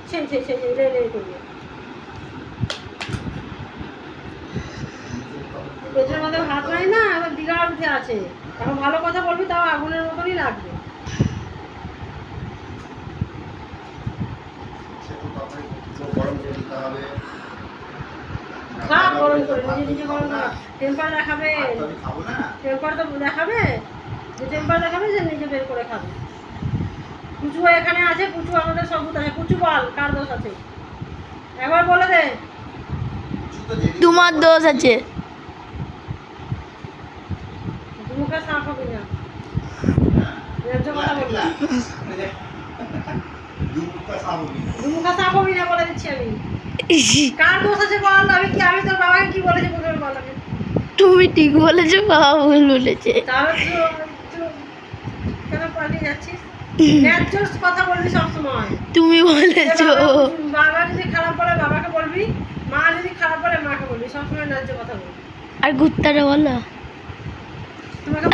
সেই রে করবে। পেটের মধ্যে ভাত নাই না, এখন দিঘা উঠে আছে। এখন ভালো কথা বলবি তাও আগুনের মতনই লাগবে। খারাপ গরম করে নিজে গরম না, টেম্পার দেখাবে। টেম্পার তো দেখাবে, যে টেম্পার দেখাবে যে নিজে বের করে খাবে। পুচু এখানে আছে, পুচু আমাদের সবুত আছে। পুচু বল কার দোষ আছে একবার বলে দে। তোমার দোষ আছে। মুখে সাপ হবে না, ন্যায্য কথা বলবি। দুমুখা সাপ হবি না বলে দিচ্ছি আমি। কার দোষ আছে বল, আমি তোর বাবাকে কি বলেছি বল আগে। তুমি ঠিক বলেছো, বাবা ভুল বলেছে। তাহলে কেন পালিয়ে যাচ্ছিস? ন্যায্য কথা বলবি সবসময়। তুমি বলেছো। বাবা যদি খারাপ বলে বাবাকে বলবি, মা যদি খারাপ বলে মাকে বলবি, সবসময় ন্যায্য কথা বলবি। আর কুত্তাটা বলো। তোমাকে